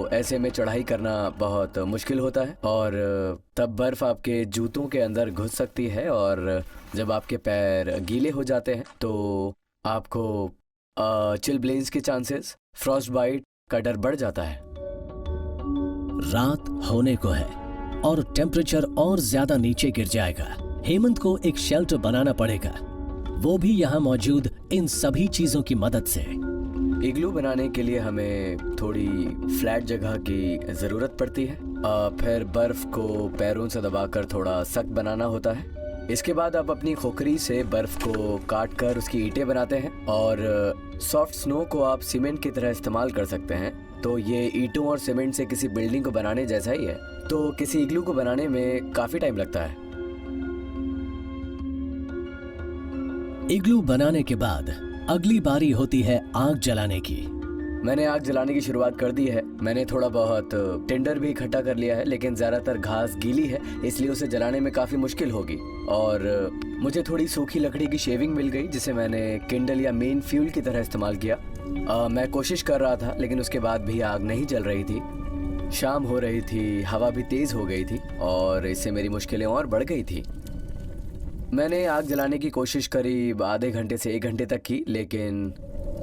ऐसे में चढ़ाई करना बहुत मुश्किल होता है और तब बर्फ़ आपके जूतों के अंदर घुस सकती है और जब आपके पैर गीले हो जाते हैं तो आपको चिल ब्लेन्स के चांसेस, फ्रॉस्ट बाइट का डर बढ़ जाता है। रात होने को है और टेम्परेचर और ज्यादा नीचे गिर जाएगा। हेमंत को एक शेल्टर बनाना पड़ेगा, वो भी यहाँ मौजूद इन सभी चीजों की मदद से। इग्लू बनाने के लिए हमें थोड़ी फ्लैट जगह की ज़रूरत पड़ती है। फिर बर्फ़ को पैरों से दबाकर थोड़ा सख्त बनाना होता है। इसके बाद आप अपनी खोखरी से बर्फ़ को काट कर उसकी ईंटें बनाते हैं और सॉफ्ट स्नो को आप सीमेंट की तरह इस्तेमाल कर सकते हैं। तो ये ईंटों और सीमेंट से किसी बिल्डिंग को बनाने जैसा ही है। तो किसी इग्लू को बनाने में काफ़ी टाइम लगता है। इग्लू बनाने के बाद अगली बारी होती है आग जलाने की। मैंने आग जलाने की शुरुआत कर दी है। मैंने थोड़ा बहुत टिंडर भी इकट्ठा कर लिया है, लेकिन ज़्यादातर घास गीली है इसलिए उसे जलाने में काफ़ी मुश्किल होगी। और मुझे थोड़ी सूखी लकड़ी की शेविंग मिल गई जिसे मैंने किंडल या मेन फ्यूल की तरह इस्तेमाल किया। मैं कोशिश कर रहा था लेकिन उसके बाद भी आग नहीं जल रही थी। शाम हो रही थी, हवा भी तेज़ हो गई थी और इससे मेरी मुश्किलें और बढ़ गई थी। मैंने आग जलाने की कोशिश करीब आधे घंटे से 1 घंटे तक की, लेकिन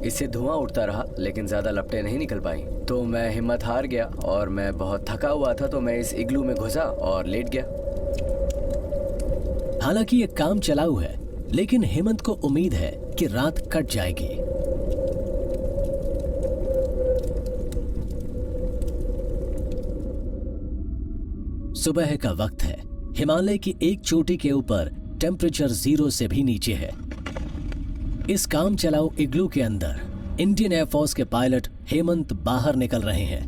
इससे धुआं उठता रहा लेकिन ज़्यादा लपटें नहीं निकल पाई। तो मैं हिम्मत हार गया और मैं बहुत थका हुआ था, तो मैं इस इग्लू में घुसा और लेट गया। हालांकि ये काम चलाऊ है, लेकिन हेमंत को उम्मीद है कि रात कट जाएगी। सुबह का वक्त है। हिमालय की एक चोटी के ऊपर टेम्परेचर 0 से भी नीचे है। इस काम चलाऊ इग्लू के अंदर इंडियन एयरफोर्स के पायलट हेमंत बाहर निकल रहे हैं।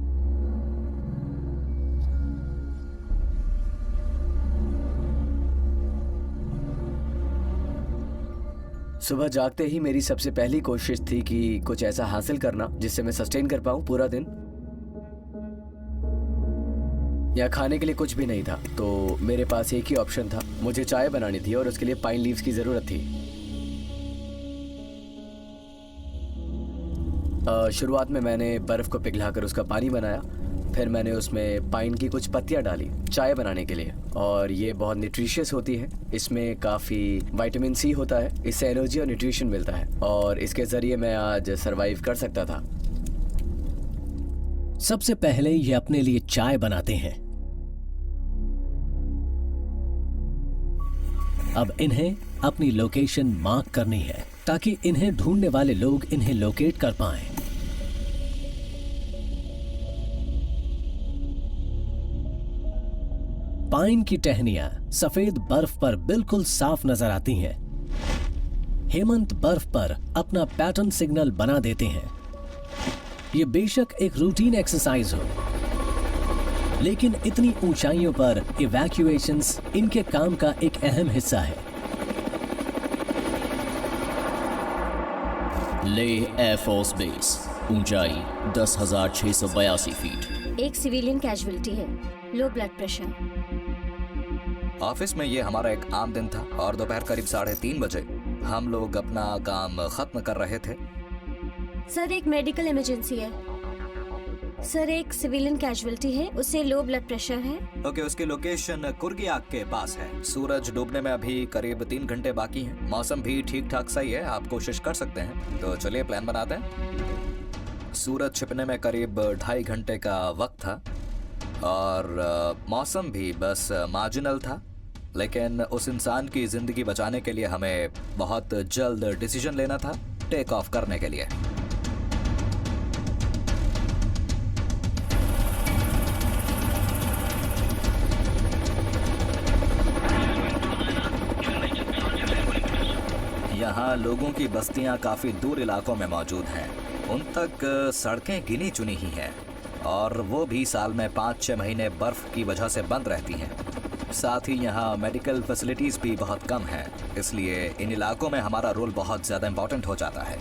सुबह जागते ही मेरी सबसे पहली कोशिश थी कि कुछ ऐसा हासिल करना जिससे मैं सस्टेन कर पाऊं पूरा दिन। या खाने के लिए कुछ भी नहीं था, तो मेरे पास एक ही ऑप्शन था। मुझे चाय बनानी थी और उसके लिए पाइन लीव्स की ज़रूरत थी। शुरुआत में मैंने बर्फ़ को पिघलाकर उसका पानी बनाया, फिर मैंने उसमें पाइन की कुछ पत्तियां डाली चाय बनाने के लिए। और ये बहुत न्यूट्रिशियस होती है, इसमें काफ़ी विटामिन सी होता है, इससे एनर्जी और न्यूट्रिशन मिलता है और इसके ज़रिए मैं आज सरवाइव कर सकता था। सबसे पहले ये अपने लिए चाय बनाते हैं। अब इन्हें अपनी लोकेशन मार्क करनी है ताकि इन्हें ढूंढने वाले लोग इन्हें लोकेट कर पाएं। पाइन की टहनियां सफेद बर्फ पर बिल्कुल साफ नजर आती हैं। हेमंत बर्फ पर अपना पैटर्न सिग्नल बना देते हैं। ये बेशक एक रूटीन एक्सरसाइज हो, लेकिन इतनी ऊंचाइयों पर इवैक्यूएशंस इनके काम का एक अहम हिस्सा है। लेह एयरफोर्स बेस, ऊंचाई 10,682 फीट। एक सिविलियन कैजुअलिटी है, लो ब्लड प्रेशर। ऑफिस में ये हमारा एक आम दिन था और दोपहर करीब 3:30 बजे हम लोग अपना काम खत्म कर रहे थे। सर, एक मेडिकल इमरजेंसी है। सर, एक सिविलियन कैजुअलिटी है, उसे लो ब्लड प्रेशर है। ओके, उसकी लोकेशन कुर्गियाक के पास है। सूरज डूबने में अभी करीब 3 घंटे बाकी हैं। मौसम भी ठीक ठाक सही है, आप कोशिश कर सकते हैं। तो चलिए प्लान बनाते हैं। सूरज छिपने में करीब 2.5 घंटे का वक्त था और मौसम भी बस मार्जिनल था, लेकिन उस इंसान की जिंदगी बचाने के लिए हमें बहुत जल्द डिसीजन लेना था टेक ऑफ करने के लिए। यहाँ लोगों की बस्तियाँ काफ़ी दूर इलाकों में मौजूद हैं। उन तक सड़कें गिनी चुनी ही हैं और वो भी साल में 5-6 महीने बर्फ़ की वजह से बंद रहती हैं। साथ ही यहाँ मेडिकल फैसिलिटीज़ भी बहुत कम हैं, इसलिए इन इलाकों में हमारा रोल बहुत ज़्यादा इम्पोर्टेंट हो जाता है।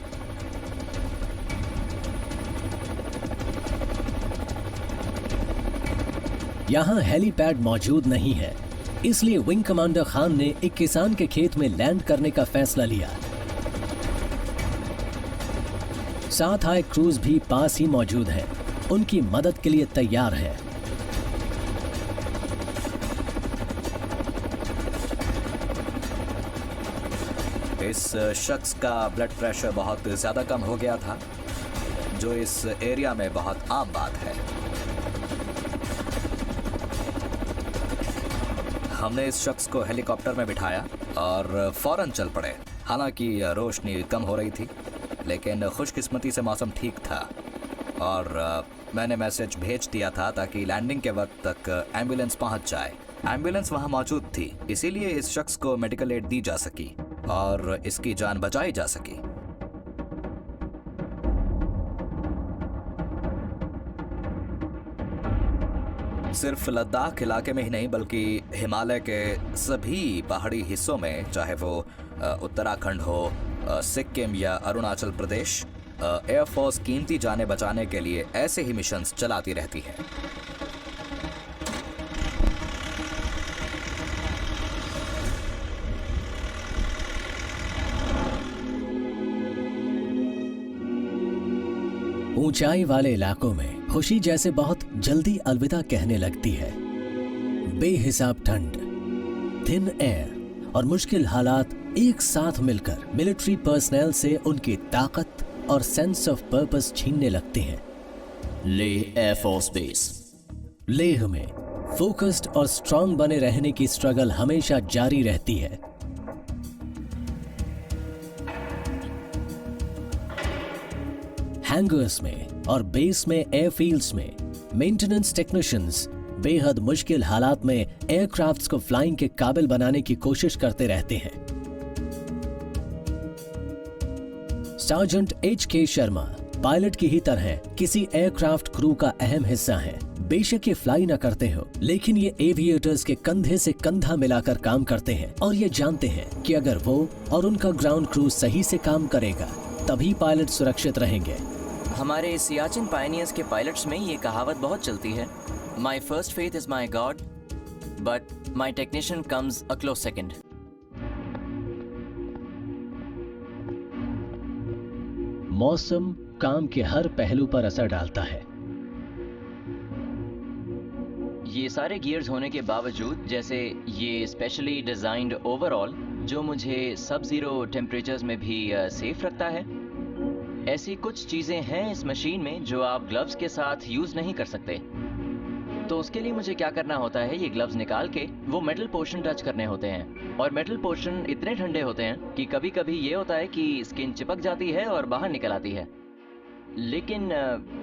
यहाँ हेलीपैड मौजूद नहीं है, इसलिए विंग कमांडर खान ने एक किसान के खेत में लैंड करने का फैसला लिया। साथ आए क्रूज भी पास ही मौजूद हैं। उनकी मदद के लिए तैयार है। इस शख्स का ब्लड प्रेशर बहुत ज़्यादा कम हो गया था, जो इस एरिया में बहुत आम बात है। हमने इस शख्स को हेलीकॉप्टर में बिठाया और फौरन चल पड़े। हालांकि रोशनी कम हो रही थी, लेकिन खुशकिस्मती से मौसम ठीक था और मैंने मैसेज भेज दिया था ताकि लैंडिंग के वक्त तक एम्बुलेंस पहुंच जाए। एम्बुलेंस वहां मौजूद थी, इसीलिए इस शख्स को मेडिकल एड दी जा सकी और इसकी जान बचाई जा सकी। सिर्फ लद्दाख इलाके में ही नहीं बल्कि हिमालय के सभी पहाड़ी हिस्सों में, चाहे वो उत्तराखंड हो, सिक्किम या अरुणाचल प्रदेश, एयरफोर्स कीमती जानें बचाने के लिए ऐसे ही मिशंस चलाती रहती है। ऊंचाई वाले इलाकों में खुशी जैसे बहुत जल्दी अलविदा कहने लगती है। बेहिसाब ठंड, थिन एयर और मुश्किल हालात एक साथ मिलकर मिलिट्री पर्सनल से उनकी ताकत और सेंस ऑफ पर्पस छीनने लगते हैं। Leh air force base. लेह में फोकस्ड और स्ट्रांग बने रहने की स्ट्रगल हमेशा जारी रहती है। हैंगर्स में और बेस में एयरफील्ड्स में मेंटेनेंस टेक्नीशियंस बेहद मुश्किल हालात में एयरक्राफ्ट्स को फ्लाइंग के काबिल बनाने की कोशिश करते रहते हैं। Sergeant H.K. शर्मा पायलट की ही तरह किसी एयरक्राफ्ट क्रू का अहम हिस्सा है। बेशक ये फ्लाई न करते हो, लेकिन ये एविएटर्स के कंधे से कंधा मिलाकर काम करते हैं और ये जानते हैं कि अगर वो और उनका ग्राउंड क्रू सही से काम करेगा तभी पायलट सुरक्षित रहेंगे। हमारे सियाचिन पायनियर्स के पायलट्स में ये कहावत बहुत चलती है, my first faith is my God but my technician comes a close second. मौसम काम के हर पहलू पर असर डालता है। ये सारे गियर्स होने के बावजूद, जैसे ये स्पेशली डिजाइंड ओवरऑल जो मुझे सब जीरो टेम्परेचर्स में भी सेफ रखता है, ऐसी कुछ चीजें हैं इस मशीन में जो आप ग्लव्स के साथ यूज नहीं कर सकते। तो उसके लिए मुझे क्या करना होता है, ये ग्लव्स निकाल के वो मेटल पोर्शन टच करने होते हैं और मेटल पोर्शन इतने ठंडे होते हैं कि कभी कभी ये होता है कि स्किन चिपक जाती है और बाहर निकल आती है। लेकिन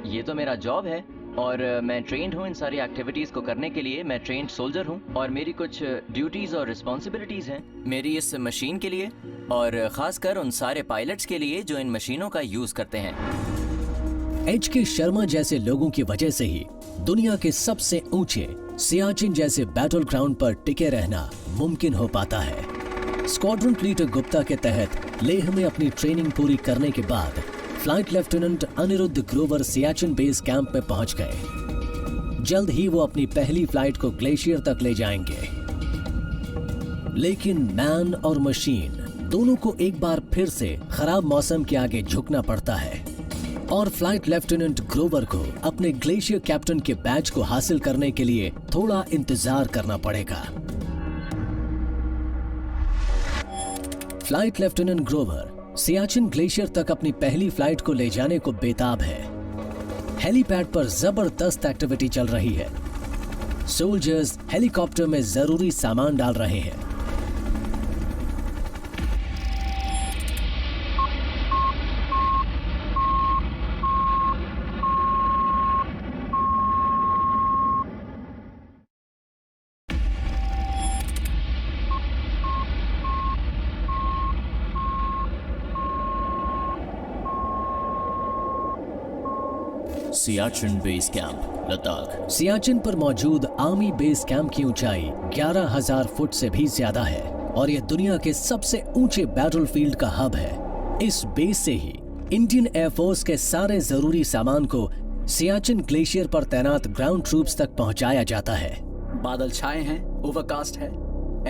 ये तो मेरा जॉब है और मैं ट्रेंड हूँ इन सारी एक्टिविटीज़ को करने के लिए। मैं ट्रेंड सोल्जर हूँ और मेरी कुछ ड्यूटीज़ और रिस्पॉन्सिबिलिटीज़ हैं मेरी इस मशीन के लिए और ख़ासकर उन सारे पायलट्स के लिए जो इन मशीनों का यूज़ करते हैं। H.K. शर्मा जैसे लोगों की वजह से ही दुनिया के सबसे ऊंचे सियाचिन जैसे बैटल ग्राउंड पर टिके रहना मुमकिन हो पाता है। स्क्वाड्रन लीडर गुप्ता के तहत लेह में अपनी ट्रेनिंग पूरी करने के बाद flight lieutenant Anirudh Grover Siachen base camp में पहुंच गए। जल्द ही वो अपनी पहली फ्लाइट को ग्लेशियर तक ले जाएंगे। लेकिन मैन और मशीन दोनों को एक बार फिर से खराब मौसम के आगे झुकना पड़ता है और फ्लाइट लेफ्टिनेंट ग्रोवर को अपने ग्लेशियर कैप्टन के बैच को हासिल करने के लिए थोड़ा इंतजार करना पड़ेगा। Flight lieutenant Grover Siachen glacier तक अपनी पहली फ्लाइट को ले जाने को बेताब है। हेलीपैड पर जबरदस्त एक्टिविटी चल रही है। सोल्जर्स हेलीकॉप्टर में जरूरी सामान डाल रहे हैं। Siachen base camp, Ladakh. सियाचिन पर मौजूद आर्मी बेस कैंप की ऊंचाई 11,000 फुट से भी ज्यादा है और यह दुनिया के सबसे ऊंचे बैटलफील्ड का हब है। इस बेस से ही इंडियन एयरफोर्स के सारे जरूरी सामान को सियाचिन ग्लेशियर पर तैनात ग्राउंड ट्रूप्स तक पहुंचाया जाता है। बादल छाए हैं, ओवरकास्ट है,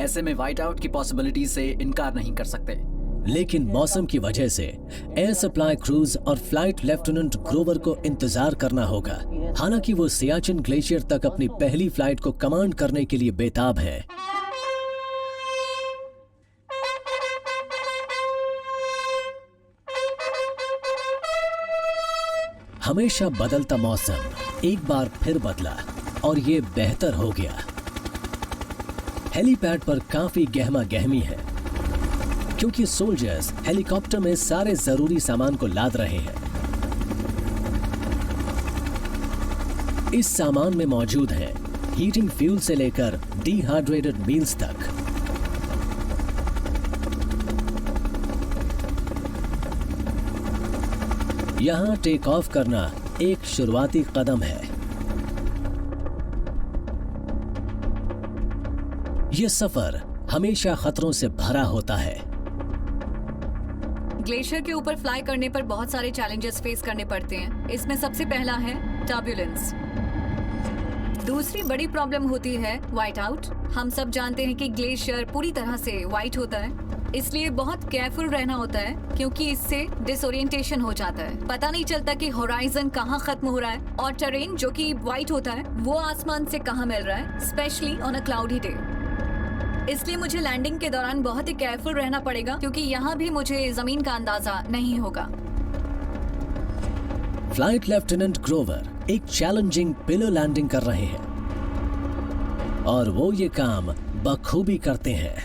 ऐसे में वाइट आउट की पॉसिबिलिटी से इनकार नहीं कर सकते। लेकिन मौसम की वजह से एयर सप्लाई क्रूज और फ्लाइट लेफ्टिनेंट ग्रोवर को इंतजार करना होगा। हालांकि वो सियाचिन ग्लेशियर तक अपनी पहली फ्लाइट को कमांड करने के लिए बेताब है। हमेशा बदलता मौसम एक बार फिर बदला और ये बेहतर हो गया। हेलीपैड पर काफी गहमा गहमी है क्योंकि सोल्जर्स हेलीकॉप्टर में सारे जरूरी सामान को लाद रहे हैं। इस सामान में मौजूद है हीटिंग फ्यूल से लेकर डिहाइड्रेटेड मील्स तक। यहां टेक ऑफ करना एक शुरुआती कदम है। यह सफर हमेशा खतरों से भरा होता है। ग्लेशियर के ऊपर फ्लाई करने पर बहुत सारे चैलेंजेस फेस करने पड़ते हैं। इसमें सबसे पहला है टर्बुलेंस। दूसरी बड़ी प्रॉब्लम होती है व्हाइट आउट। हम सब जानते हैं कि ग्लेशियर पूरी तरह से व्हाइट होता है, इसलिए बहुत केयरफुल रहना होता है क्योंकि इससे डिसोरिएंटेशन हो जाता है। पता नहीं चलता कि होराइजन कहाँ खत्म हो रहा है और टेरेन जो कि व्हाइट होता है वो आसमान से कहाँ मिल रहा है, specially on a cloudy day. इसलिए मुझे लैंडिंग के दौरान बहुत ही केयरफुल रहना पड़ेगा क्योंकि यहाँ भी मुझे जमीन का अंदाजा नहीं होगा। फ्लाइट लेफ्टिनेंट ग्रोवर एक चैलेंजिंग पिलर लैंडिंग कर रहे हैं और वो ये काम बखूबी करते हैं।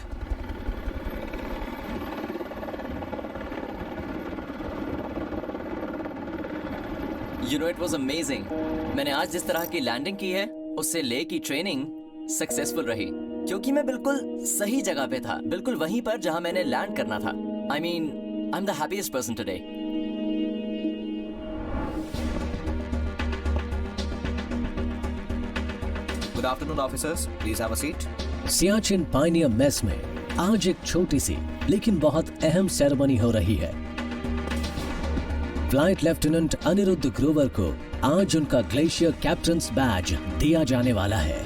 You know, it was amazing. मैंने आज जिस तरह की लैंडिंग की है उससे ले की ट्रेनिंग सक्सेसफुल रही क्योंकि मैं बिल्कुल सही जगह पे था, बिल्कुल वहीं पर जहां मैंने लैंड करना था। I mean, I'm the happiest person today. Good afternoon, officers. Please have a seat. Siachen Pioneer mess में आज एक छोटी सी लेकिन बहुत अहम सेरेमनी हो रही है। फ्लाइट लेफ्टिनेंट अनिरुद्ध ग्रोवर को आज उनका ग्लेशियर कैप्टन्स बैज दिया जाने वाला है।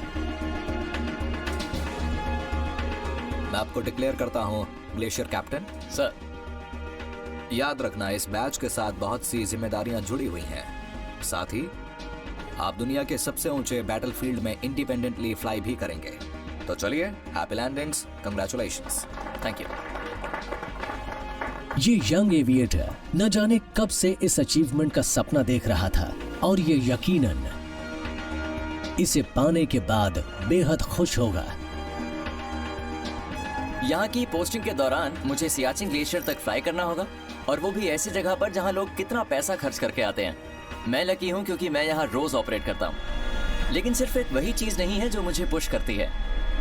मैं आपको डिक्लेयर करता हूं ग्लेशियर कैप्टन। सर, याद रखना इस बैच के साथ बहुत सी जिम्मेदारियां जुड़ी हुई हैं। साथ ही आप दुनिया के सबसे ऊंचे बैटलफील्ड में इंडिपेंडेंटली फ्लाई भी करेंगे। तो चलिए, happy landings, congratulations. Thank you. ये यंग एविएटर न जाने कब से इस अचीवमेंट का सपना देख रहा था और ये यकीनन इसे पाने के बाद बेहद खुश होगा। यहाँ की पोस्टिंग के दौरान मुझे सियाचिन ग्लेशियर तक फ्लाई करना होगा और वो भी ऐसी जगह पर जहाँ लोग कितना पैसा खर्च करके आते हैं। मैं लकी हूँ क्योंकि मैं यहाँ रोज ऑपरेट करता हूँ। लेकिन सिर्फ एक वही चीज नहीं है जो मुझे पुश करती है,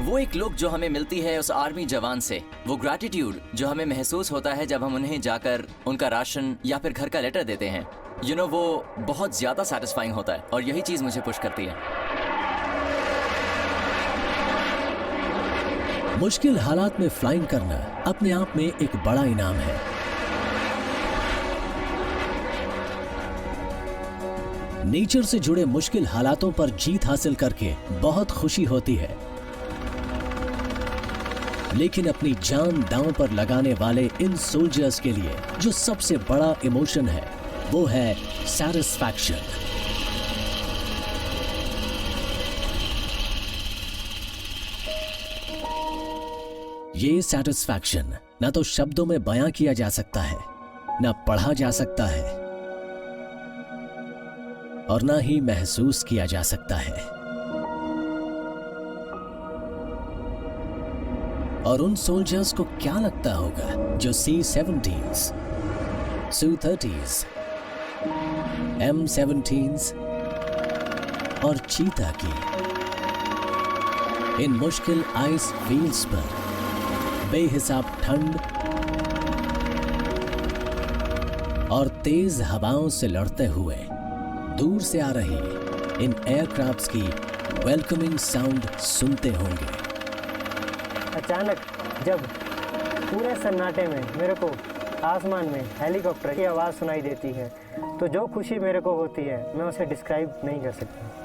वो एक लुक जो हमें मिलती है उस आर्मी जवान से, वो ग्रैटिट्यूड जो हमें महसूस होता है जब हम उन्हें जाकर उनका राशन या फिर घर का लेटर देते हैं। यू नो, वो बहुत ज्यादा सेटिस्फाइंग होता है और यही चीज मुझे पुश करती है। मुश्किल हालात में फ्लाइंग करना अपने आप में एक बड़ा इनाम है। नेचर से जुड़े मुश्किल हालातों पर जीत हासिल करके बहुत खुशी होती है, लेकिन अपनी जान दांव पर लगाने वाले इन सोल्जर्स के लिए जो सबसे बड़ा इमोशन है वो है सैटिस्फैक्शन। ये सैटिस्फैक्शन ना तो शब्दों में बयां किया जा सकता है, ना पढ़ा जा सकता है और ना ही महसूस किया जा सकता है। और उन सोल्जर्स को क्या लगता होगा जो C-17s, Su-30s, M-17s और चीता की इन मुश्किल आइस फील्ड्स पर बेहिसाब ठंड और तेज हवाओं से लड़ते हुए दूर से आ रही इन एयरक्राफ्ट्स की वेलकमिंग साउंड सुनते होंगे। अचानक जब पूरे सन्नाटे में मेरे को आसमान में हेलीकॉप्टर की आवाज़ सुनाई देती है तो जो खुशी मेरे को होती है मैं उसे डिस्क्राइब नहीं कर सकता।